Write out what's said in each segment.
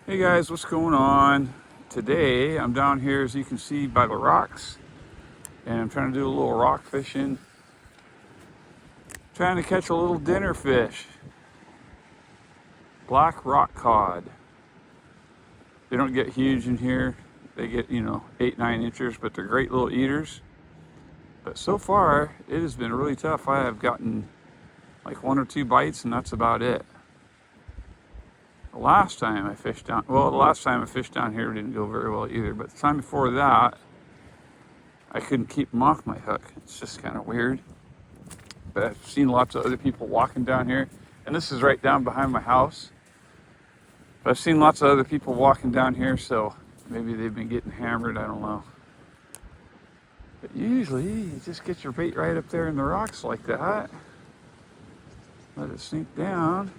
Hey guys, what's going on? Today I'm down here, as you can see, by the rocks, and I'm trying to do a little rock fishing, trying to catch a little dinner fish, black rock cod. They don't get huge in here. They get, 8, 9 inches, but they're great little eaters. But so far, it has been really tough. I have gotten like 1 or 2 bites, and that's about it. The last time I fished down here didn't go very well either, but the time before that, I couldn't keep them off my hook. It's just kind of weird. But I've seen lots of other people walking down here, and this is right down behind my house. But I've seen lots of other people walking down here, so maybe they've been getting hammered, I don't know. But usually, you just get your bait right up there in the rocks like that. Let it sink down.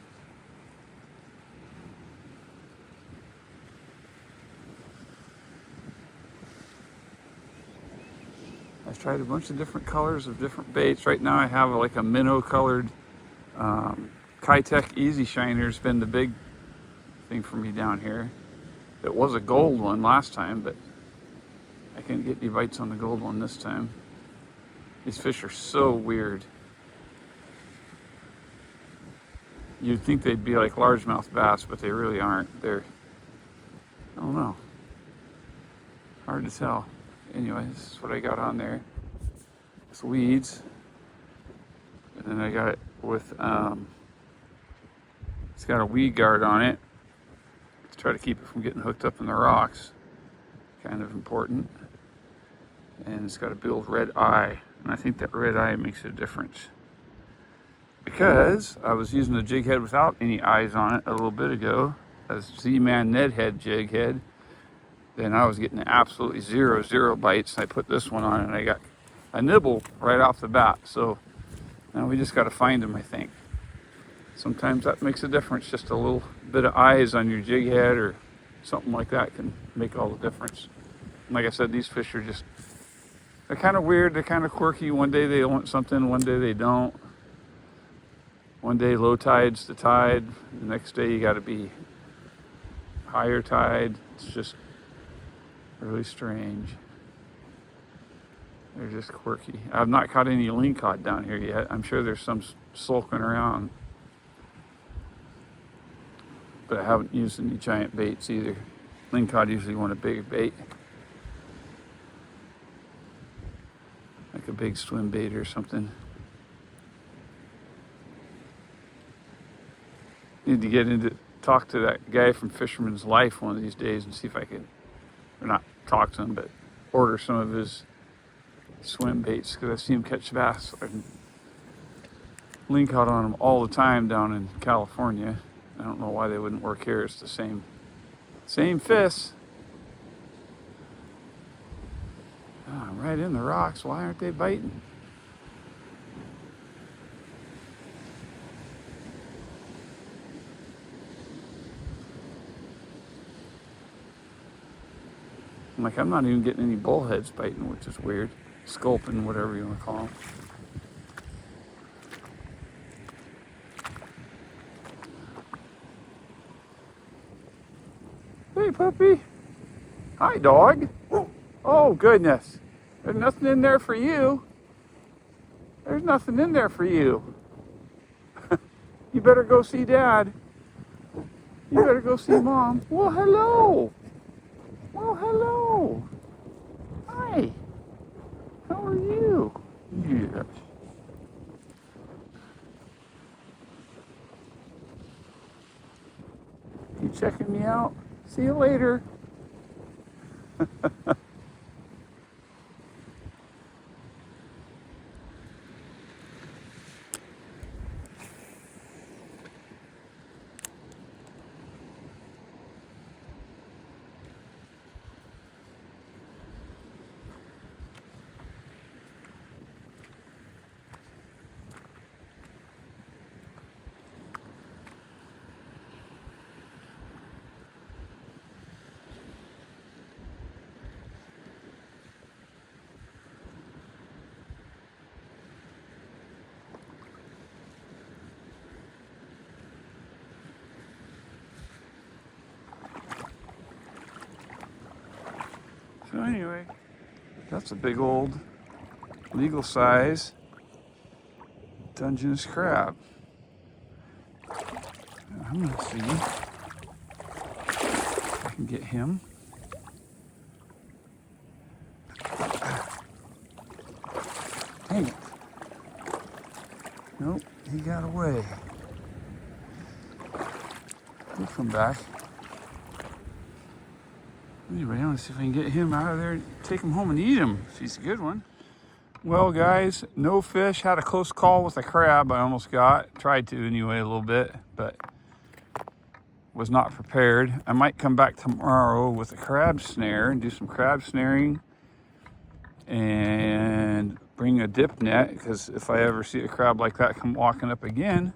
I've tried a bunch of different colors of different baits. Right now I have like a minnow colored Kitech Easy Shiner's been the big thing for me down here. It was a gold one last time, but I couldn't get any bites on the gold one this time. These fish are so weird. You'd think they'd be like largemouth bass, but they really aren't. I don't know. Hard to tell. Anyway, this is what I got on there. It's weeds. And then I got it with, it's got a weed guard on it to try to keep it from getting hooked up in the rocks. Kind of important. And it's got a big old red eye. And I think that red eye makes a difference. Because I was using a jig head without any eyes on it a little bit ago. A Z-Man Ned head jig head. Then I was getting absolutely zero bites. I put this one on and I got a nibble right off the bat. So now we just got to find them, I think. Sometimes that makes a difference. Just a little bit of eyes on your jig head or something like that can make all the difference. And like I said, these fish are they're kind of weird. They're kind of quirky. One day they want something, one day they don't. One day low tide's the tide. The next day you got to be higher tide. It's just really strange. They're just quirky. I've not caught any lingcod down here yet. I'm sure there's some sulking around. But I haven't used any giant baits either. Lingcod usually want a bigger bait. Like a big swim bait or something. Need to get into talk to that guy from Fisherman's Life one of these days and see if I can, or not talk to him, but order some of his swim baits, because I see him catch bass and lingcod on them all the time down in California. I don't know why they wouldn't work here. It's the same fish. Oh, right in the rocks. Why aren't they biting? I'm not even getting any bullheads biting, which is weird. Sculpin, whatever you want to call them. Hey, puppy. Hi, dog. Oh, goodness. There's nothing in there for you. There's nothing in there for you. You better go see Dad. You better go see Mom. Well, hello. Well, hello. Hi. How are you? Yeah. You checking me out? See you later. So anyway, that's a big old legal size Dungeness crab. I'm gonna see if I can get him. Dang it. Nope, he got away. He'll come back. Anyway, I want to see if I can get him out of there and take him home and eat him, if he's a good one. Well, guys, no fish. Had a close call with a crab I almost got. Tried to anyway a little bit, but was not prepared. I might come back tomorrow with a crab snare and do some crab snaring and bring a dip net, because if I ever see a crab like that come walking up again,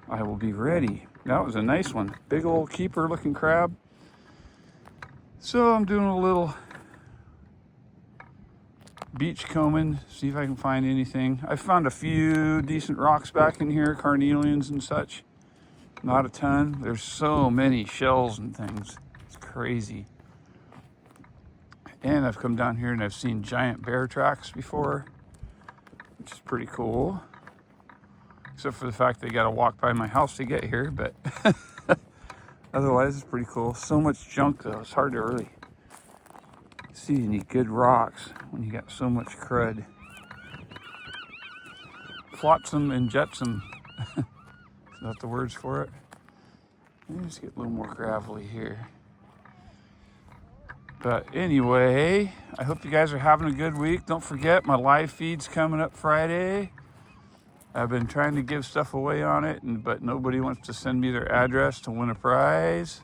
I will be ready. That was a nice one. Big old keeper looking crab. So I'm doing a little beach combing, see if I can find anything. I found a few decent rocks back in here, carnelians and such. Not a ton. There's so many shells and things. It's crazy. And I've come down here and I've seen giant bear tracks before, which is pretty cool. Except for the fact they got to walk by my house to get here, but otherwise it's pretty cool. So much junk though, it's hard to really see any good rocks when you got so much crud. Flotsam and jetsam. Is that the words for it? Let me just get a little more gravelly here. But anyway, I hope you guys are having a good week. Don't forget, my live feed's coming up Friday. I've been trying to give stuff away on it, but nobody wants to send me their address to win a prize.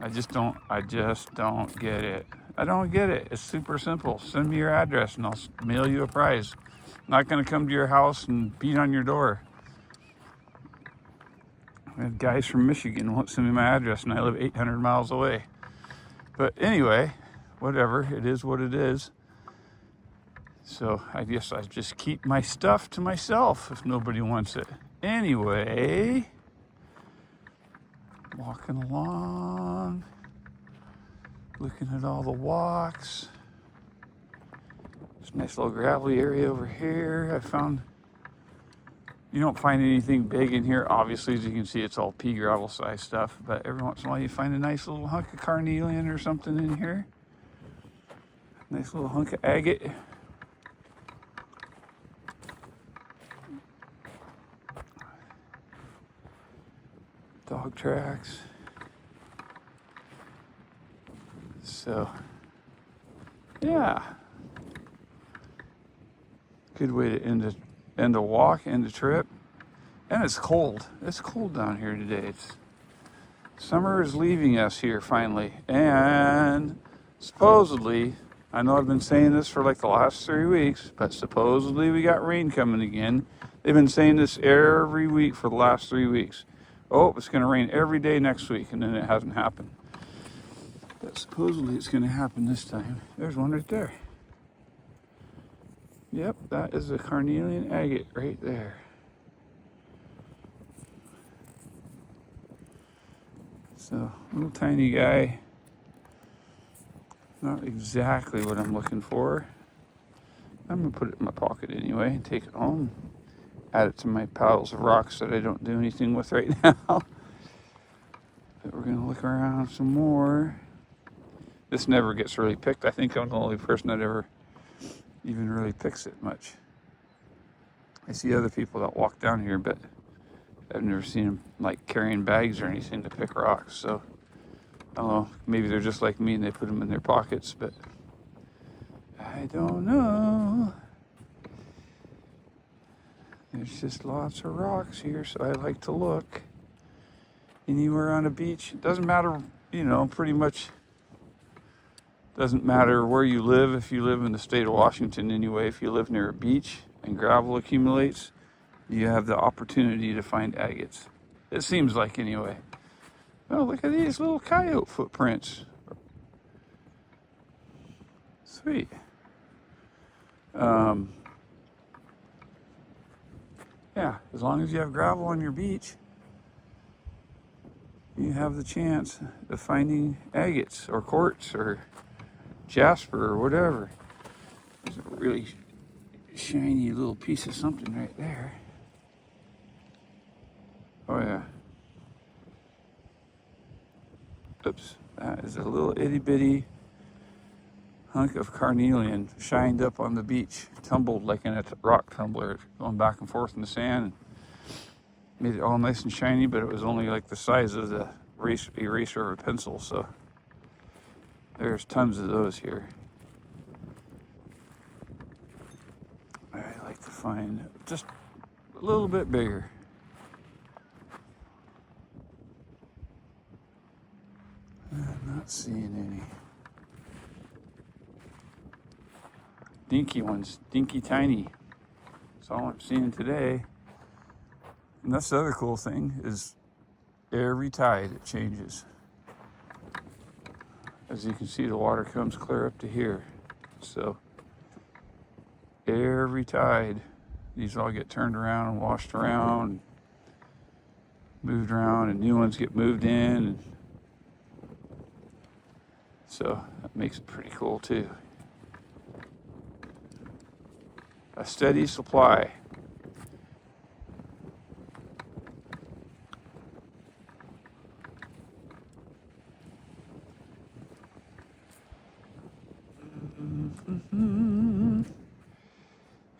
I just don't get it. I don't get it. It's super simple. Send me your address and I'll mail you a prize. I'm not gonna come to your house and beat on your door. I have guys from Michigan won't send me my address and I live 800 miles away. But anyway, whatever, it is what it is. So I guess I just keep my stuff to myself if nobody wants it. Anyway, walking along, looking at all the walks. There's a nice little gravelly area over here. I found, you don't find anything big in here. Obviously, as you can see, it's all pea gravel size stuff. But every once in a while, you find a nice little hunk of carnelian or something in here. Nice little hunk of agate. Dog tracks. So, yeah. Good way to end a walk, end a trip. And it's cold. It's cold down here today. Summer is leaving us here finally. And supposedly, I know I've been saying this for like the last 3 weeks, but supposedly we got rain coming again. They've been saying this every week for the last 3 weeks. Oh, it's going to rain every day next week, and then it hasn't happened. But supposedly it's going to happen this time. There's one right there. Yep, that is a carnelian agate right there. So, little tiny guy. Not exactly what I'm looking for. I'm going to put it in my pocket anyway and take it home. Add it to my piles of rocks that I don't do anything with right now. But we're going to look around some more. This never gets really picked. I think I'm the only person that ever even really picks it much. I see other people that walk down here, but I've never seen them like carrying bags or anything to pick rocks. So I don't know, maybe they're just like me and they put them in their pockets, but I don't know. There's just lots of rocks here, so I like to look anywhere on a beach. It doesn't matter, you know, pretty much doesn't matter where you live. If you live in the state of Washington anyway, if you live near a beach and gravel accumulates, you have the opportunity to find agates. It seems like anyway. Oh, look at these little coyote footprints. Sweet. Yeah, as long as you have gravel on your beach, you have the chance of finding agates or quartz or jasper or whatever. There's a really shiny little piece of something right there. Oh yeah. Oops, that is a little itty bitty hunk of carnelian shined up on the beach, tumbled like in a rock tumbler, going back and forth in the sand. Made it all nice and shiny, but it was only like the size of the eraser of a pencil, so there's tons of those here. I like to find just a little bit bigger. I'm not seeing any. Dinky ones, dinky tiny. That's all I'm seeing today. And that's the other cool thing is every tide it changes. As you can see, the water comes clear up to here. So every tide, these all get turned around and washed around, moved around, and new ones get moved in. So that makes it pretty cool too. A steady supply.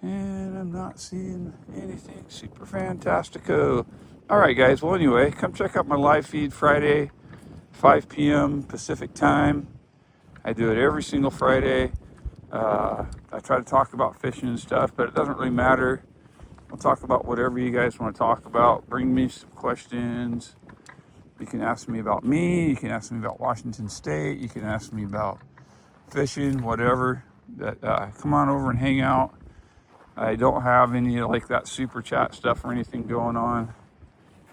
And I'm not seeing anything super fantastico. All right, guys. Well, anyway, come check out my live feed Friday, 5 p.m. Pacific time. I do it every single Friday. I try to talk about fishing and stuff, but it doesn't really matter. I'll talk about whatever you guys want to talk about. Bring me some questions. You can ask me about me. You can ask me about Washington State. You can ask me about fishing, whatever. Come on over and hang out. I don't have any like that super chat stuff or anything going on.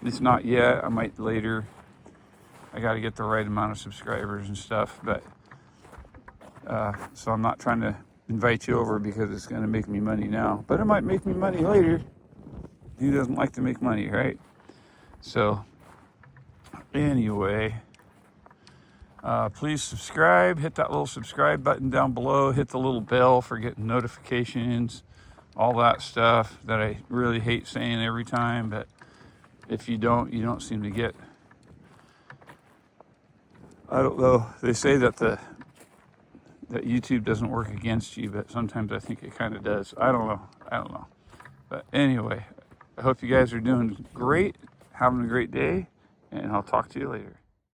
It's not yet. I might later. I got to get the right amount of subscribers and stuff, but so I'm not trying to invite you over because it's going to make me money now, but it might make me money later. Who doesn't like to make money, right? So anyway, please subscribe. Hit that little subscribe button down below. Hit the little bell for getting notifications, all that stuff that I really hate saying every time, but if you don't seem to get. I don't know. They say that that YouTube doesn't work against you, but sometimes I think it kind of does. I don't know. But anyway, I hope you guys are doing great, having a great day, and I'll talk to you later.